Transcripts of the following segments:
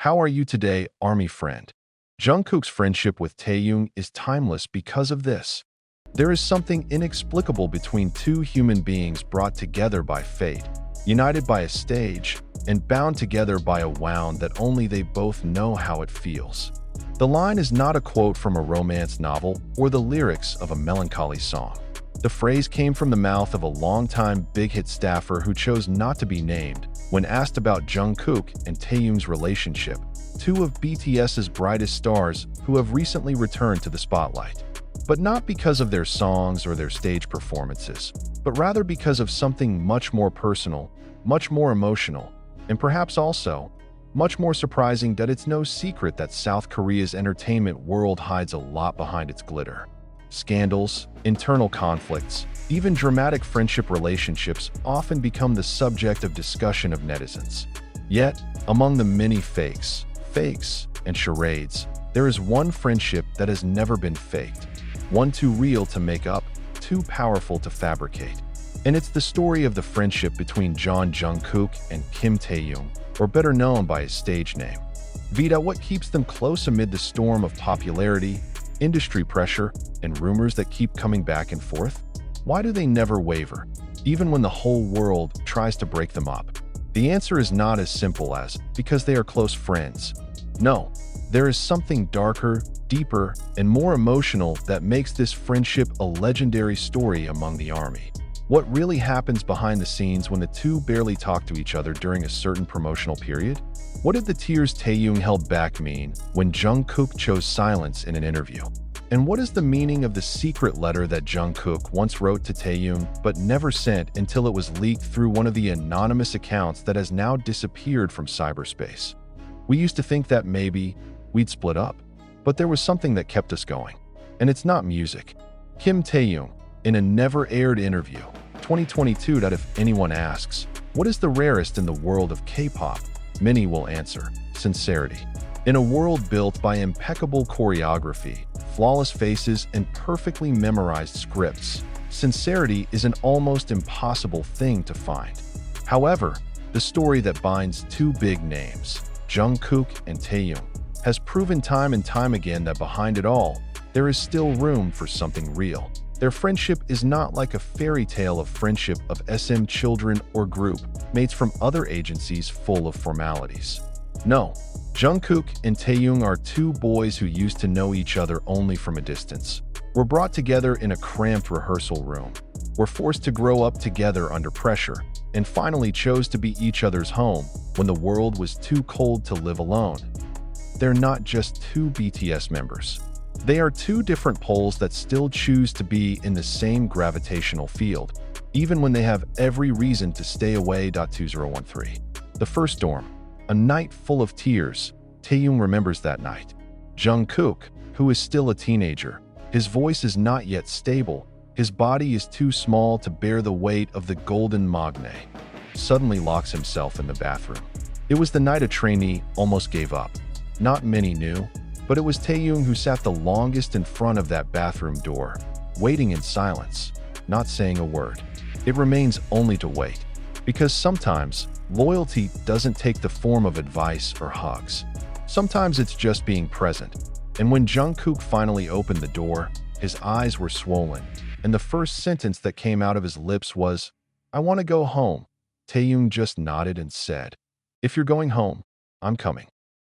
How are you today, army friend? Jungkook's friendship with Taehyung is timeless because of this. There is something inexplicable between two human beings brought together by fate, united by a stage, and bound together by a wound that only they both know how it feels. The line is not a quote from a romance novel or the lyrics of a melancholy song. The phrase came from the mouth of a longtime big-hit staffer who chose not to be named when asked about Jungkook and Taehyung's relationship, two of BTS's brightest stars who have recently returned to the spotlight. But not because of their songs or their stage performances, but rather because of something much more personal, much more emotional, and perhaps also much more surprising. That it's no secret that South Korea's entertainment world hides a lot behind its glitter. Scandals, internal conflicts, even dramatic friendship relationships often become the subject of discussion of netizens. Yet, among the many fakes, and charades, there is one friendship that has never been faked. One too real to make up, too powerful to fabricate. And it's the story of the friendship between Jungkook and Kim Taehyung, or better known by his stage name. Vida, what keeps them close amid the storm of popularity, industry pressure, and rumors that keep coming back and forth? Why do they never waver, even when the whole world tries to break them up? The answer is not as simple as because they are close friends. No, there is something darker, deeper, and more emotional that makes this friendship a legendary story among the army. What really happens behind the scenes when the two barely talk to each other during a certain promotional period? What did the tears Taehyung held back mean when Jungkook chose silence in an interview? And what is the meaning of the secret letter that Jungkook once wrote to Taehyung but never sent until it was leaked through one of the anonymous accounts that has now disappeared from cyberspace? We used to think that maybe we'd split up, but there was something that kept us going. And it's not music. Kim Taehyung, in a never-aired interview, 2022, that if anyone asks, what is the rarest in the world of K-pop? Many will answer, sincerity. In a world built by impeccable choreography, flawless faces, and perfectly memorized scripts, sincerity is an almost impossible thing to find. However, the story that binds two big names, Jungkook and Taehyung, has proven time and time again that behind it all, there is still room for something real. Their friendship is not like a fairy tale of friendship of SM children or group mates from other agencies full of formalities. No, Jungkook and Taehyung are two boys who used to know each other only from a distance, were brought together in a cramped rehearsal room, were forced to grow up together under pressure, and finally chose to be each other's home when the world was too cold to live alone. They're not just two BTS members. They are two different poles that still choose to be in the same gravitational field, even when they have every reason to stay away. 2013. The first storm, a night full of tears. Taehyung remembers that night. Jungkook, who is still a teenager, his voice is not yet stable, his body is too small to bear the weight of the golden magne, suddenly locks himself in the bathroom. It was the night a trainee almost gave up. Not many knew, but it was Taehyung who sat the longest in front of that bathroom door, waiting in silence, not saying a word. It remains only to wait, because sometimes loyalty doesn't take the form of advice or hugs. Sometimes it's just being present. And when Jungkook finally opened the door, his eyes were swollen, and the first sentence that came out of his lips was, "I want to go home." Taehyung just nodded and said, "If you're going home, I'm coming."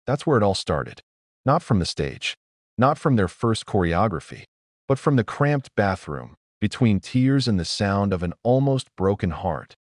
That's where it all started. Not from the stage, not from their first choreography, but from the cramped bathroom, between tears and the sound of an almost broken heart.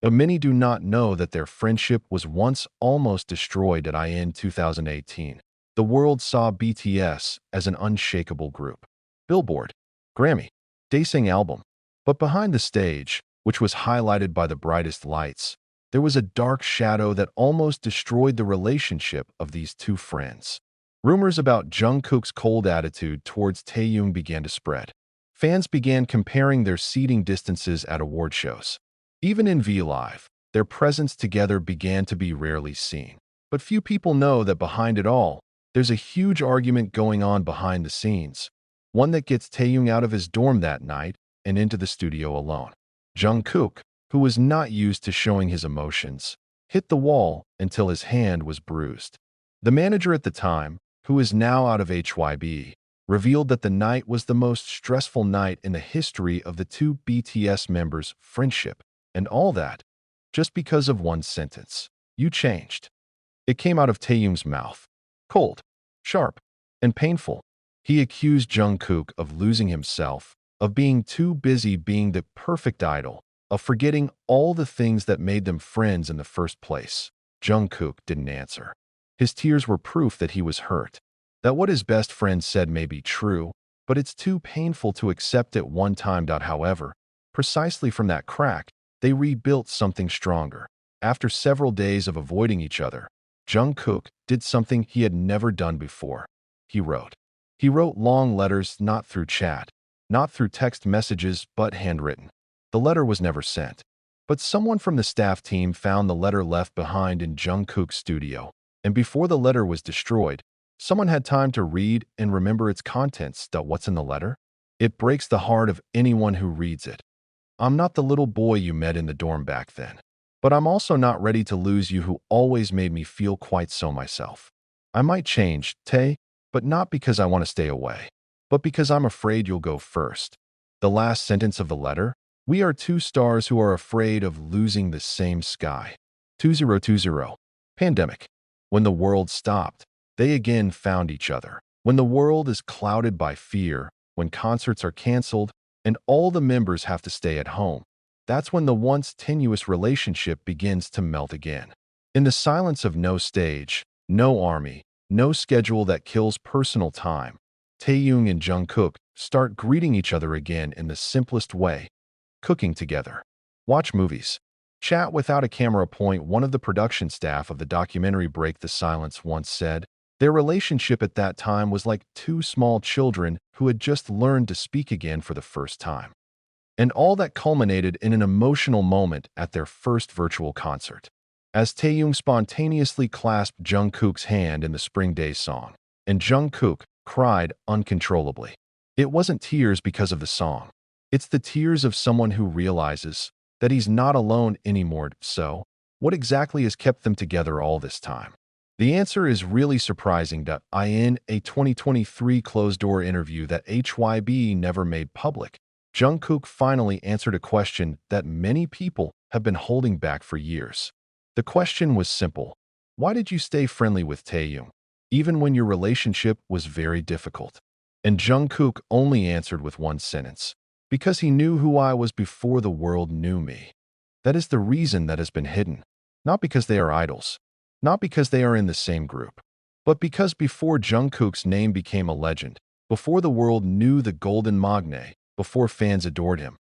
Many do not know that their friendship was once almost destroyed at in 2018. The world saw BTS as an unshakable group. Billboard, Grammy, Daesung album. But behind the stage, which was highlighted by the brightest lights, there was a dark shadow that almost destroyed the relationship of these two friends. Rumors about Jungkook's cold attitude towards Taehyung began to spread. Fans began comparing their seating distances at award shows. Even in V-Live, their presence together began to be rarely seen. But few people know that behind it all, there's a huge argument going on behind the scenes, one that gets Taehyung out of his dorm that night and into the studio alone. Jungkook, who was not used to showing his emotions, hit the wall until his hand was bruised. The manager at the time, who is now out of HYB, revealed that the night was the most stressful night in the history of the two BTS members' friendship, and all that, just because of one sentence. You changed. It came out of Taehyung's mouth. Cold, sharp, and painful. He accused Jungkook of losing himself, of being too busy being the perfect idol, of forgetting all the things that made them friends in the first place. Jungkook didn't answer. His tears were proof that he was hurt, that what his best friend said may be true, but it's too painful to accept at one time. However, precisely from that crack, they rebuilt something stronger. After several days of avoiding each other, Jungkook did something he had never done before. He wrote. He wrote long letters, not through chat, not through text messages, but handwritten. The letter was never sent, but someone from the staff team found the letter left behind in Jungkook's studio, and before the letter was destroyed, someone had time to read and remember its contents. What's in the letter? It breaks the heart of anyone who reads it. I'm not the little boy you met in the dorm back then, but I'm also not ready to lose you who always made me feel quite so myself. I might change, Tae, but not because I want to stay away, but because I'm afraid you'll go first. The last sentence of the letter: we are two stars who are afraid of losing the same sky. 2020. Pandemic. When the world stopped, they again found each other. When the world is clouded by fear, when concerts are canceled, and all the members have to stay at home, that's when the once tenuous relationship begins to melt again. In the silence of no stage, no army, no schedule that kills personal time, Taehyung and Jungkook start greeting each other again in the simplest way: cooking together, watch movies, chat without a camera. One of the production staff of the documentary Break the Silence once said, their relationship at that time was like two small children who had just learned to speak again for the first time. And all that culminated in an emotional moment at their first virtual concert, as Taehyung spontaneously clasped Jungkook's hand in the Spring Days song, and Jungkook cried uncontrollably. It wasn't tears because of the song. It's the tears of someone who realizes that he's not alone anymore. So, what exactly has kept them together all this time? The answer is really surprising. In a 2023 closed-door interview that HYB never made public, Jungkook finally answered a question that many people have been holding back for years. The question was simple: why did you stay friendly with Taehyung, even when your relationship was very difficult? And Jungkook only answered with one sentence: because he knew who I was before the world knew me. That is the reason that has been hidden. Not because they are idols, not because they are in the same group, but because before Jungkook's name became a legend, before the world knew the Golden Magne, before fans adored him,